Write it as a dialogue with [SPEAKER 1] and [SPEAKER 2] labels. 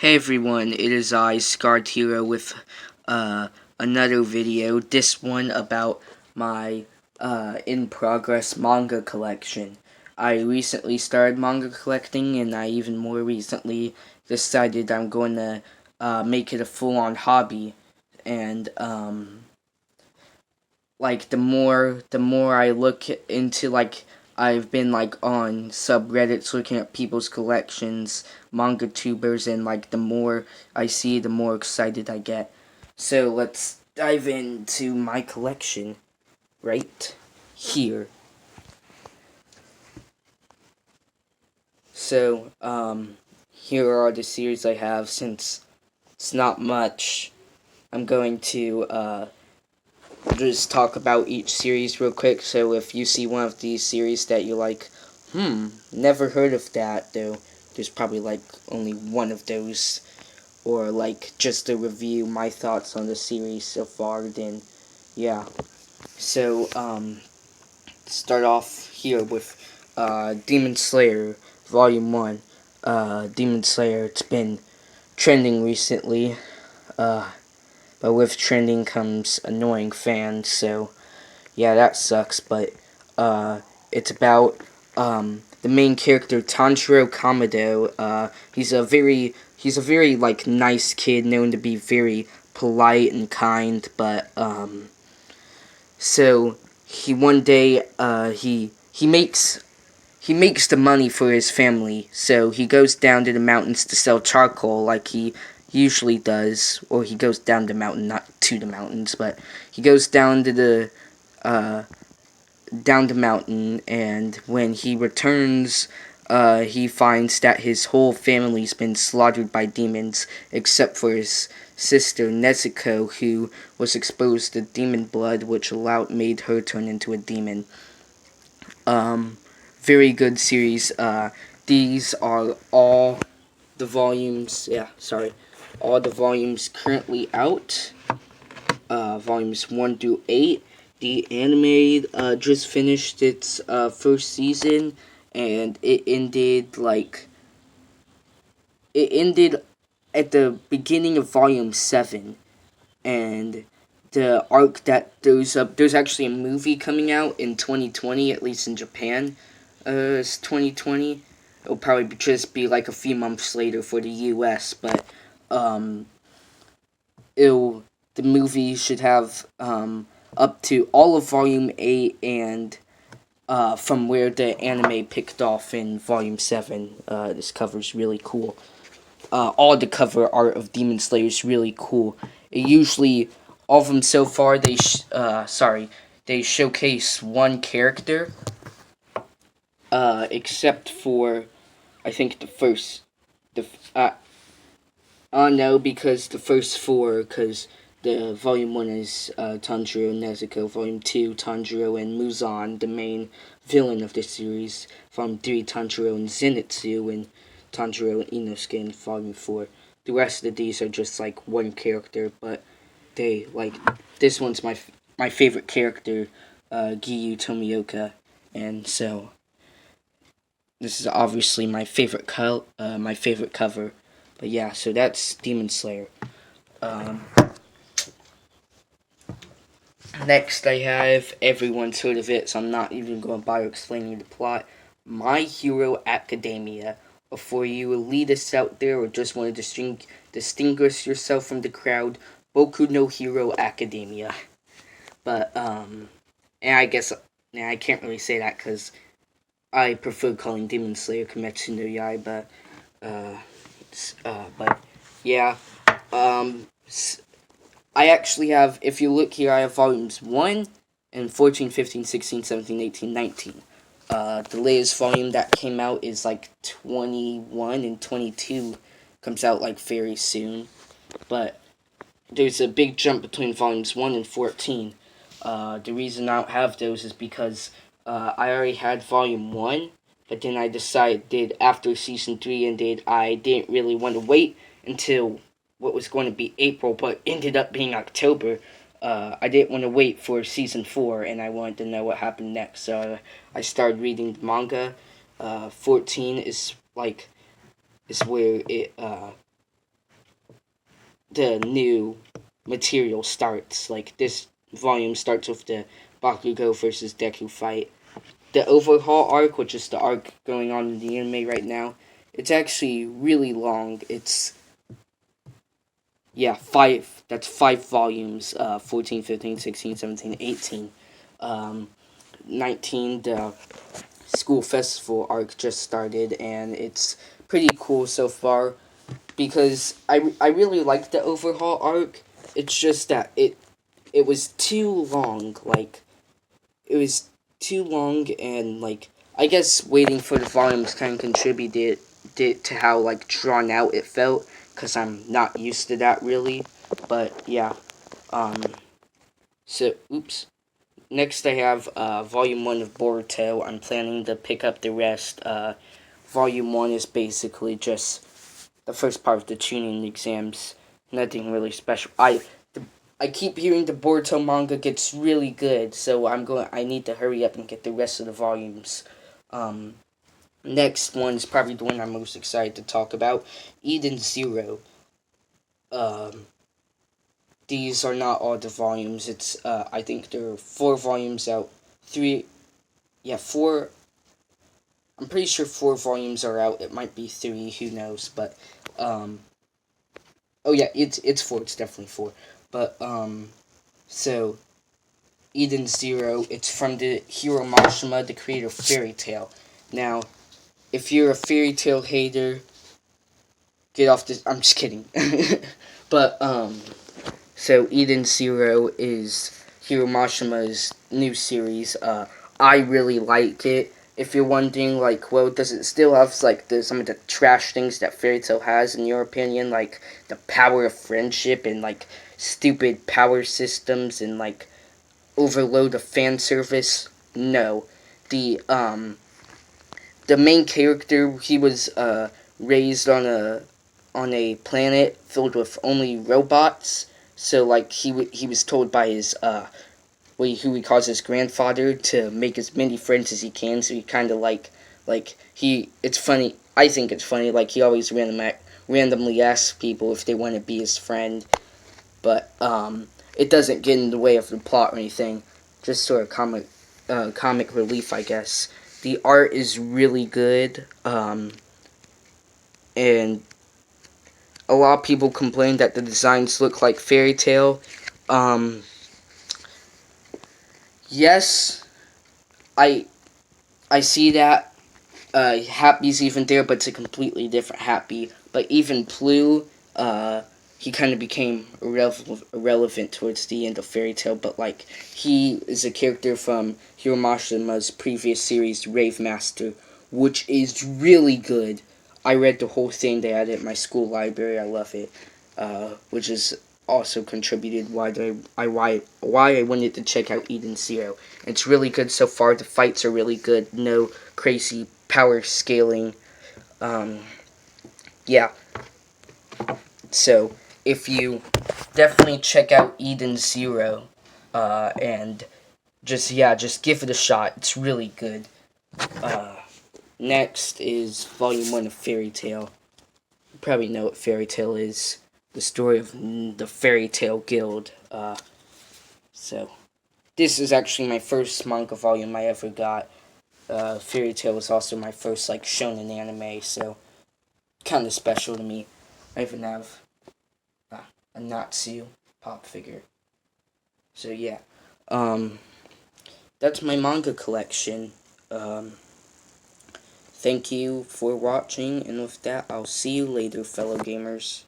[SPEAKER 1] Hey everyone, it is I, Scarred Hero, with another video. This one about my in-progress manga collection. I recently started manga collecting, and I even more recently decided I'm going to make it a full-on hobby. And like the more I look into I've been on subreddits looking at people's collections, manga tubers, and the more I see, the more excited I get. So let's dive into my collection right here. So here are the series I have. Since it's not much, I'm going to just talk about each series real quick. So if you see one of these series that you're like, never heard of that, though there's probably only one of those, or just a review, my thoughts on the series so far, then yeah. So start off here with Demon Slayer Volume 1. Demon Slayer, it's been trending recently, but with trending comes annoying fans, so yeah, that sucks. But it's about the main character, Tanjiro Kamado. He's a very nice kid, known to be very polite and kind. But so he one day he makes the money for his family, so he goes down to the mountains to sell charcoal like he usually does. Or he goes down the mountain, not to the mountains, but he goes uh, down the mountain, and when he returns, he finds that his whole family's been slaughtered by demons, except for his sister Nezuko, who was exposed to demon blood, which made her turn into a demon. Very good series. These are all the volumes. Yeah, sorry, all the volumes currently out. Volumes 1 through 8. The anime just finished its first season, and it ended at the beginning of volume 7. And the arc that there's actually a movie coming out in 2020, at least in Japan. It's 2020. It'll probably just be a few months later for the US, but um it'll the movie should have up to all of volume 8, and from where the anime picked off in volume 7. This cover's really cool. All the cover art of Demon Slayer is really cool. It usually, all of them so far, they showcase one character, except for, I think no, because the first four, because the volume 1 is Tanjiro and Nezuko, volume 2 Tanjiro and Muzan, the main villain of the series, volume 3 Tanjiro and Zenitsu, and Tanjiro and Inosuke in volume 4. The rest of these are just one character, but they this one's my favorite character, Giyu Tomioka, and so this is obviously my favorite cover. But yeah, so that's Demon Slayer. Um, Next, I have, everyone's heard of it, so I'm not even going to bother explaining the plot. My Hero Academia. Before you elitists out there or just want to distinguish yourself from the crowd, Boku no Hero Academia. But and I guess I can't really say that because I prefer calling Demon Slayer Kimetsu no Yaiba. But yeah, I actually have, if you look here, I have volumes 1 and 14, 15, 16, 17, 18, 19. The latest volume that came out is 21, and 22 comes out very soon. But there's a big jump between volumes 1 and 14. The reason I don't have those is because I already had volume 1, but then I decided after season 3 ended, I didn't really want to wait until what was going to be April, but ended up being October. I didn't want to wait for season 4, and I wanted to know what happened next, so I started reading the manga. 14 is where the new material starts. Like, this volume starts with the Bakugo versus Deku fight. The Overhaul arc, which is the arc going on in the anime right now, it's actually really long. It's, yeah, that's 5 volumes, 14, 15, 16, 17, 18. 19, the school festival arc just started, and it's pretty cool so far because I really like the Overhaul arc. It's just that it was too long. Like, it was too long, and like, I guess waiting for the volumes kind of contributed to how like drawn out it felt, because I'm not used to that really. But yeah, um, so oops. Next, I have Volume 1 of Boruto. I'm planning to pick up the rest. Volume 1 is basically just the first part of the tuning exams. Nothing really special. I keep hearing the Boruto manga gets really good, so I need to hurry up and get the rest of the volumes. Next one is probably the one I'm most excited to talk about, Eden Zero. Um, these are not all the volumes. It's I think there are 4 volumes out. 3, yeah, 4. I'm pretty sure 4 volumes are out. It might be 3. Who knows? But oh yeah, it's 4. It's definitely 4. But so Eden Zero. It's from the Hiro Mashima, the creator of Fairy Tail. Now, if you're a Fairy Tail hater, get off this. I'm just kidding. But so Eden Zero is Hiro Mashima's new series. I really like it. If you're wondering, like, well, does it still have like some of the trash things that Fairy Tail has, in your opinion, like the power of friendship and like stupid power systems and like overload of fan service? No, the the main character, he was raised on a planet filled with only robots. So like he was told by his who he calls his grandfather to make as many friends as he can. So he kind of like he it's funny. I think it's funny. Like, he always randomly asks people if they want to be his friend, but it doesn't get in the way of the plot or anything. Just sort of comic relief, I guess. The art is really good, and a lot of people complain that the designs look like Fairy Tail. Um, yes, I I see that. Happy's even there, but it's a completely different Happy. But even Blue, he kind of became irrelevant towards the end of Fairy Tail. But like, he is a character from Hiro Mashima's previous series, Rave Master, which is really good. I read the whole thing. They had it in my school library. I love it. Which is also contributed why I wanted to check out Eden Zero. It's really good so far. The fights are really good. No crazy power scaling. Um, yeah. So if you definitely check out Eden Zero, and just give it a shot. It's really good. Uh, Next is Volume 1 of Fairy Tail. You probably know what Fairy Tail is. The story of the Fairy Tail Guild. So this is actually my first manga volume I ever got. Fairy Tail was also my first like shonen anime, so kind of special to me. I even have a Natsu pop figure. So yeah, um, that's my manga collection. Thank you for watching, and with that, I'll see you later, fellow gamers.